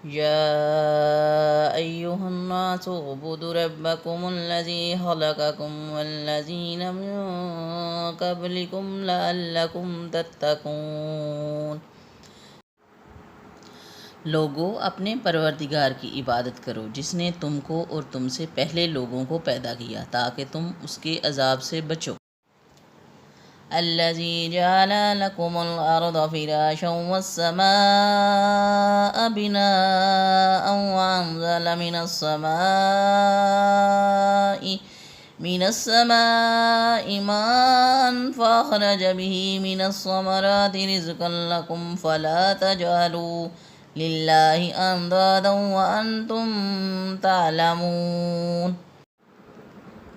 يا أيها الناس اعبدوا ربكم الذي خلقكم والذين من قبلكم لعلكم تتقون۔ لوگو، اپنے پروردگار کی عبادت کرو جس نے تم کو اور تم سے پہلے لوگوں کو پیدا کیا تاکہ تم اس کے عذاب سے بچو۔ الذي جعل لكم الأرض فراشا والسماء بناء وأنزل من السماء ماء فأخرج به من الثمرات رزقا لكم فلا تجعلوا لله أندادا وأنتم تعلمون۔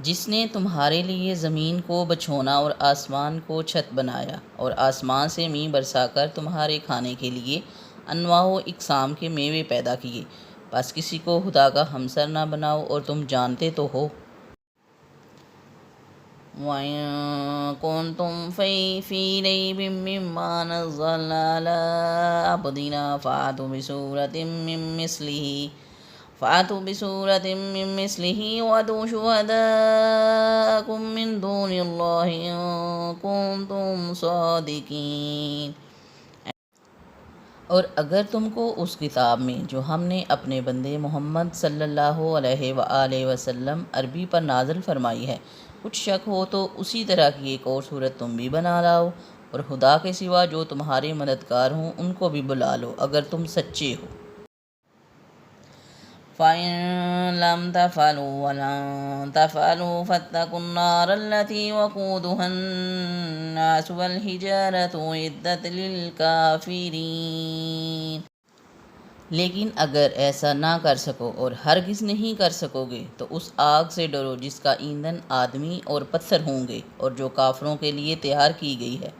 جس نے تمہارے لیے زمین کو بچھونا اور آسمان کو چھت بنایا اور آسمان سے می برسا کر تمہارے کھانے کے لیے انواع و اقسام کے میوے پیدا کیے، بس کسی کو خدا کا ہمسر نہ بناؤ اور تم جانتے تو ہو۔ وَإِن كُنتُمْ فِي رَيْبٍ مِّمَّا نَزَّلْنَا عَلَىٰ عَبْدِنَا فَأْتُوا بِسُورَةٍ مِّن مِّثْلِهِ وَادْعُوا شُهَدَاءَكُم مِّن دُونِ اللَّهِ إِن كُنتُمْ صَادِقِينَ۔ اور اگر تم کو اس کتاب میں جو ہم نے اپنے بندے محمد صلی اللہ علیہ وآلہ وسلم عربی پر نازل فرمائی ہے کچھ شک ہو تو اسی طرح کی ایک اور صورت تم بھی بنا لاؤ، اور خدا کے سوا جو تمہارے مددگار ہوں ان کو بھی بلا لو اگر تم سچے ہو۔ فَإِن لَّمْ تَفْعَلُوا وَلَن تَفْعَلُوا فَاتَّقُوا النَّارَ الَّتِي وَقُودُهَا النَّاسُ وَالْحِجَارَةُ أُعِدَّتْ لِلْكَافِرِينَ۔ لیکن اگر ایسا نہ کر سکو اور ہرگز نہیں کر سکو گے تو اس آگ سے ڈرو جس کا ایندھن آدمی اور پتھر ہوں گے اور جو کافروں کے لیے تیار کی گئی ہے۔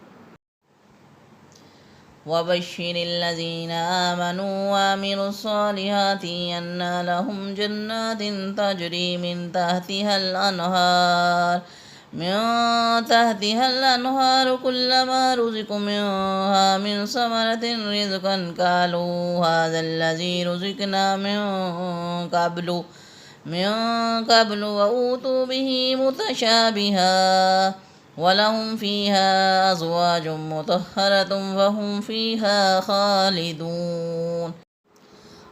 وَبَشِّرِ الَّذِينَ آمَنُوا وَعَمِلُوا الصَّالِحَاتِ أَنَّ لَهُمْ جَنَّاتٍ تَجْرِي مِن تحتها الأنهار كلما رزقوا منها من ثمرة رزقا قالوا هذا الذي رزقنا من قبل وأوتوا به متشابها وَلَهُمْ فِيهَا أَزْوَاجٌ مُطَهَّرَةٌ وَهُمْ فِيهَا خَالِدُونَ۔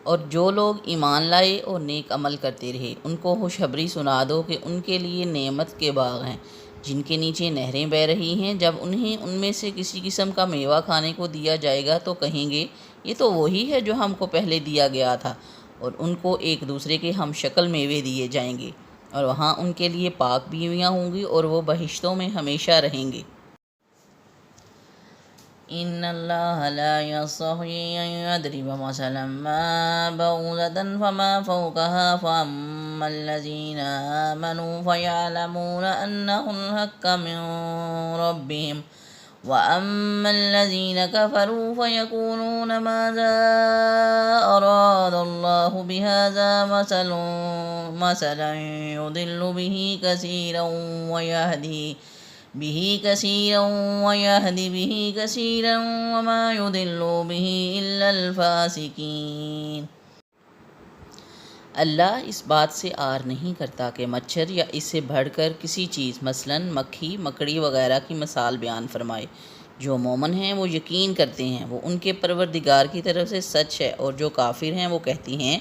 اور جو لوگ ایمان لائے اور نیک عمل کرتے رہے ان کو خوشخبری سنا دو کہ ان کے لیے نعمت کے باغ ہیں جن کے نیچے نہریں بہہ رہی ہیں، جب انہیں ان میں سے کسی قسم کا میوہ کھانے کو دیا جائے گا تو کہیں گے یہ تو وہی ہے جو ہم کو پہلے دیا گیا تھا، اور ان کو ایک دوسرے کے ہم شکل میوے دیے جائیں گے، اور وہاں ان کے لیے پاک بیویاں ہوں گی اور وہ بہشتوں میں ہمیشہ رہیں گے۔ إِنَّ اللَّهَ لَا يَسْتَحْيِي أَن يَضْرِبَ مَثَلًا مَّا بَعُوضَةً فَمَا فَوْقَهَا فَأَمَّا الَّذِينَ آمَنُوا فَيَعْلَمُونَ أَنَّهُ الْحَقُّ مِن رَّبِّهِمْ وَأَمَّا الَّذِينَ كَفَرُوا فَيَقُولُونَ مَاذَا أَرَادَ اللَّهُ بِهَٰذَا مَثَلًا يُضِلُّ بِهِ كَثِيرًا وَيَهْدِي بِهِ كَثِيرًا وَمَا يُضِلُّ بِهِ إِلَّا الْفَاسِقِينَ۔ اللہ اس بات سے آر نہیں کرتا کہ مچھر یا اس سے بڑھ کر کسی چیز مثلاً مکھی مکڑی وغیرہ کی مثال بیان فرمائے۔ جو مومن ہیں وہ یقین کرتے ہیں وہ ان کے پروردگار کی طرف سے سچ ہے، اور جو کافر ہیں وہ کہتی ہیں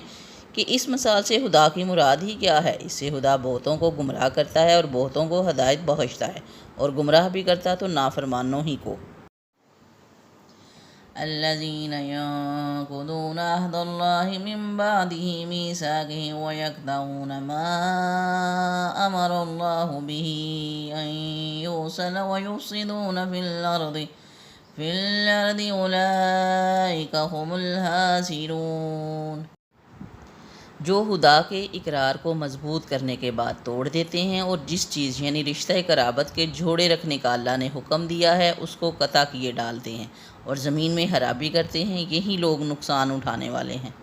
کہ اس مثال سے خدا کی مراد ہی کیا ہے؟ اس سے خدا بہتوں کو گمراہ کرتا ہے اور بہتوں کو ہدایت بخشتا ہے، اور گمراہ بھی کرتا تو نافرمانوں ہی کو۔ الذين ينقضون عهد الله من بعد ميثاقه ويقطعون ما أمر الله به أن يوصل ويفسدون في الأرض أولئك هم الخاسرون۔ جو خدا کے اقرار کو مضبوط کرنے کے بعد توڑ دیتے ہیں اور جس چیز یعنی رشتہ قرابت کے جوڑے رکھنے کا اللہ نے حکم دیا ہے اس کو قطع کیے ڈالتے ہیں اور زمین میں خرابی کرتے ہیں، یہی لوگ نقصان اٹھانے والے ہیں۔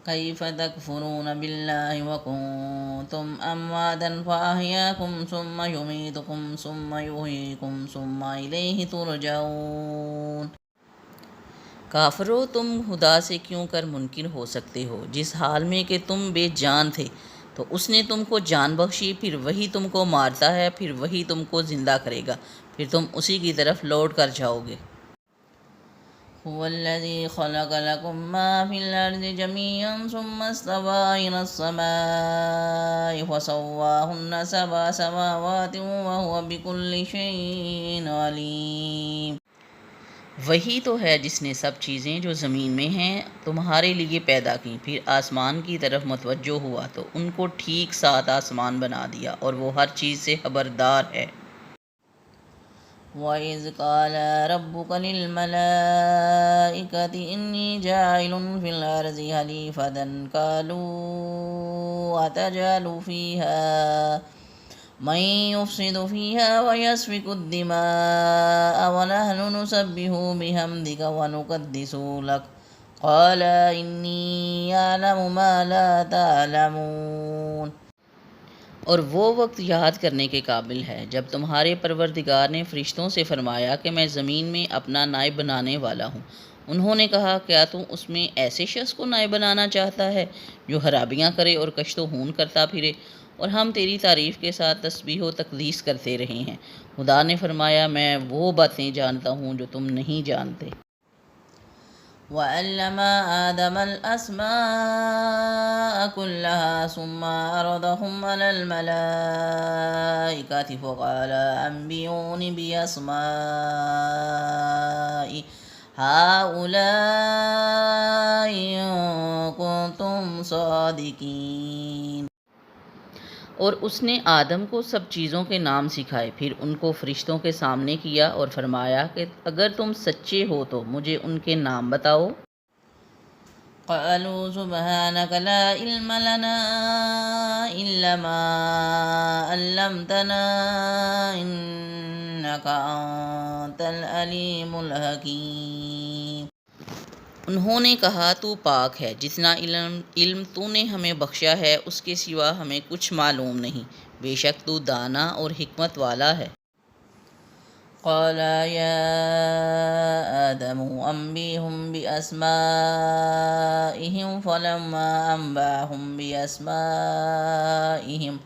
كيف تكفرون بالله وكنتم أمواتا فأحياكم ثم يميتكم ثم يحييكم ثم إليه ترجعون۔ کافرو، تم خدا سے کیوں کر منکر ہو سکتے ہو جس حال میں کہ تم بے جان تھے، تو اس نے تم کو جان بخشی، پھر وہی تم کو مارتا ہے، پھر وہی تم کو زندہ کرے گا، پھر تم اسی کی طرف لوٹ کر جاؤ گے۔ هو الذي خلق لكم ما في الأرض جميعا ثم استوى إلى السماء فسواهن سبع سماوات وهو بكل شيء عليم۔ وہی تو ہے جس نے سب چیزیں جو زمین میں ہیں تمہارے لیے پیدا کی، پھر آسمان کی طرف متوجہ ہوا تو ان کو ٹھیک 7 آسمان بنا دیا، اور وہ ہر چیز سے خبردار ہے۔ وَإِذْ قَالَ رَبُّكَ لِلْمَلَائِكَةِ إِنِّي جَاعِلٌ فِي الْأَرْضِ خَلِيفَةً قَالُوا أَتَجْعَلُ فِيهَا مَن يُفْسِدُ فِيهَا وَيَسْفِكُ الدِّمَاءَ وَنَحْنُ نُسَبِّحُ بِحَمْدِكَ وَنُقَدِّسُ لَكَ قَالَ إِنِّي أَعْلَمُ مَا لَا تَعْلَمُونَ۔ اور وہ وقت یاد کرنے کے قابل ہے جب تمہارے پروردگار نے فرشتوں سے فرمایا کہ میں زمین میں اپنا نائب بنانے والا ہوں۔ انہوں نے کہا، کیا تو اس میں ایسے شخص کو نائب بنانا چاہتا ہے جو خرابیاں کرے اور کشت و خون کرتا پھرے؟ اور ہم تیری تعریف کے ساتھ تسبیح و تقدیس کرتے رہے ہیں۔ خدا نے فرمایا، میں وہ باتیں جانتا ہوں جو تم نہیں جانتے۔ وَعَلَّمَ آدَمَ الْأَسْمَاءَ كُلَّهَا ثُمَّ عَرَضَهُمْ عَلَى الْمَلَائِكَةِ فَقَالَ أَنبِئُونِي بِأَسْمَاءِ هَؤُلَاءِ إِن كُنتُمْ صَادِقِينَ۔ اور اس نے آدم کو سب چیزوں کے نام سکھائے، پھر ان کو فرشتوں کے سامنے کیا اور فرمایا کہ اگر تم سچے ہو تو مجھے ان کے نام بتاؤ۔ قالوا سبحانك لا علم لنا إلا ما علمتنا إنك أنت العليم الحكيم۔ انہوں نے کہا، تو پاک ہے، جتنا علم تو نے ہمیں بخشا ہے اس کے سوا ہمیں کچھ معلوم نہیں، بے شک تو دانا اور حکمت والا ہے۔ قال يا آدم أنبئهم بأسمائهم فلما أنبأهم بأسمائهم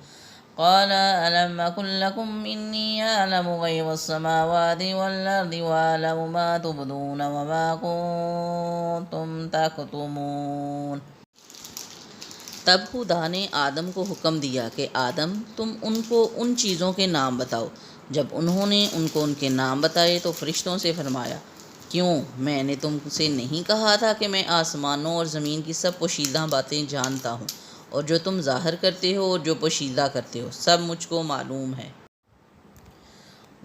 قال ألم أقل لكم إني أعلم غيب السماوات والأرض وأعلم ما تبدون وما كنتم تكتمون۔ تب خدا نے آدم کو حکم دیا کہ آدم، تم ان کو ان چیزوں کے نام بتاؤ۔ جب انہوں نے ان کو ان کے نام بتائے تو فرشتوں سے فرمایا، کیوں میں نے تم سے نہیں کہا تھا کہ میں آسمانوں اور زمین کی سب پوشیدہ باتیں جانتا ہوں، اور جو تم ظاہر کرتے ہو اور جو پوشیدہ کرتے ہو سب مجھ کو معلوم ہے۔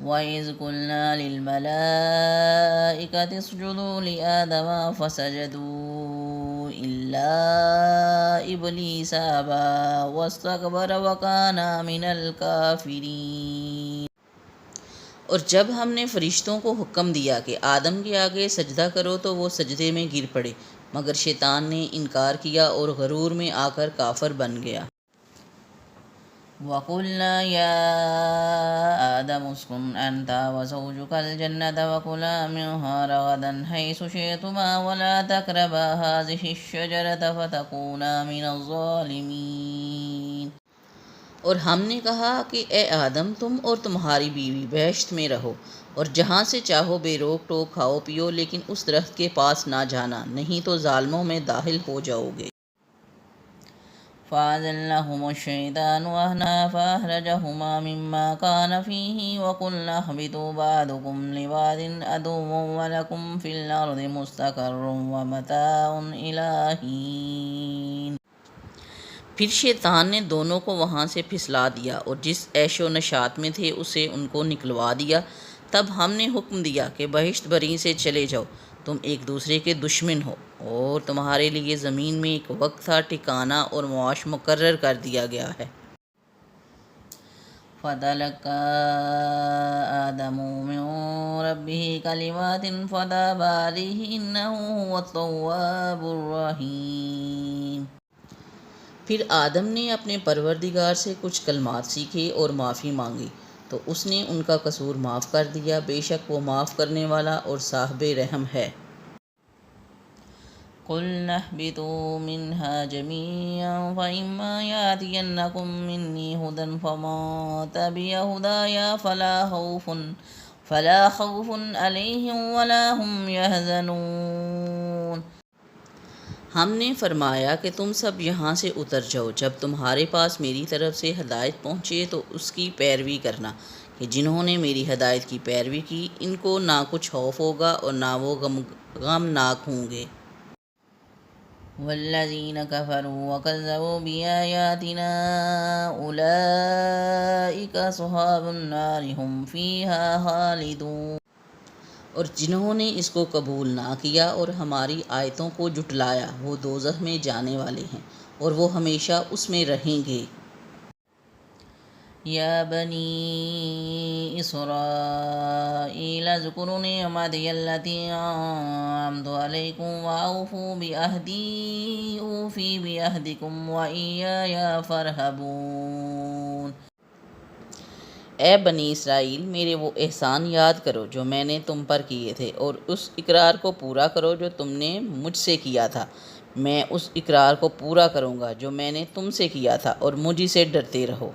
وَإِذْ قُلْنَا لِلْمَلَائِكَةِ اسْجُدُوا لِآدَمَ فَسَجَدُوا إِلَّا إِبْلِيسَ أَبَى وَاسْتَكْبَرَ وَكَانَ مِنَ الْكَافِرِينَ۔ اور جب ہم نے فرشتوں کو حکم دیا کہ آدم کے آگے سجدہ کرو تو وہ سجدے میں گر پڑے، مگر شیطان نے انکار کیا اور غرور میں آ کر کافر بن گیا۔ وَقُلْنَا يَا آدَمُ اسْكُنْ أَنْتَ وَزَوْجُكَ الْجَنَّةَ وَكُلَا مِنْهَا رَغَدًا حَيْثُ شِئْتُمَا وَلَا تَقْرَبَا هَٰذِهِ الشَّجَرَةَ فَتَكُونَا مِنَ الظَّالِمِينَ۔ اور ہم نے کہا کہ اے آدم، تم اور تمہاری بیوی بہشت میں رہو، اور جہاں سے چاہو بے روک ٹوک کھاؤ پیو، لیکن اس درخت کے پاس نہ جانا، نہیں تو ظالموں میں داخل ہو جاؤ گے۔ فَأَزَلَّهُمُ الشَّيْطَانُ عَنْهَا فَأَخْرَجَهُمَا مِمَّا كَانَ فِيهِ وَقُلْنَا اهْبِطُوا بَعْضُكُمْ لِبَعْضٍ عَدُوٌّ وَلَكُمْ فِي الْأَرْضِ مُسْتَقَرٌّ وَمَتَاعٌ إِلَىٰ حِينٍ۔ پھر شیطان نے دونوں کو وہاں سے پھسلا دیا اور جس عیش و نشاط میں تھے اسے ان کو نکلوا دیا۔ تب ہم نے حکم دیا کہ بہشت بری سے چلے جاؤ، تم ایک دوسرے کے دشمن ہو، اور تمہارے لیے زمین میں ایک وقت تھا، ٹھکانہ اور معاش مقرر کر دیا گیا ہے۔ فَتَلَقَّىٰ آدَمُ مِن رَّبِّهِ كَلِمَاتٍ فَتَابَ عَلَيْهِ إِنَّهُ هُوَ التَّوَّابُ الرَّحِيمُ۔ پھر آدم نے اپنے پروردگار سے کچھ کلمات سیکھے اور معافی مانگی تو اس نے ان کا قصور معاف کر دیا، بے شک وہ معاف کرنے والا اور صاحب رحم ہے۔ قُلْنَا اهْبِطُوا مِنْهَا جَمِيعًا فَإِمَّا يَأْتِيَنَّكُم مِّنِّي هُدًى فَمَن تَبِعَ هُدَايَ فَلَا خَوْفٌ عَلَيْهِمْ وَلَا هُمْ يَحْزَنُونَ۔ ہم نے فرمایا کہ تم سب یہاں سے اتر جاؤ، جب تمہارے پاس میری طرف سے ہدایت پہنچے تو اس کی پیروی کرنا، کہ جنہوں نے میری ہدایت کی پیروی کی ان کو نہ کچھ خوف ہوگا اور نہ وہ غمناک ہوں گے۔ والذین کفروا وکذبوا بآیاتنا اولئک اصحاب النار هم فیہا خالدون۔ اور جنہوں نے اس کو قبول نہ کیا اور ہماری آیتوں کو جھٹلایا وہ دوزخ میں جانے والے ہیں اور وہ ہمیشہ اس میں رہیں گے۔ یا بنی اسرائیل اذکروا نعمتی التی انعمت علیکم واوفوا بعہدی اوفی بعہدکم وایای فارہبون۔ اے بنی اسرائیل، میرے وہ احسان یاد کرو جو میں نے تم پر کیے تھے، اور اس اقرار کو پورا کرو جو تم نے مجھ سے کیا تھا۔ میں اس اقرار کو پورا کروں گا جو میں نے تم سے کیا تھا، اور مجھ سے ڈرتے رہو۔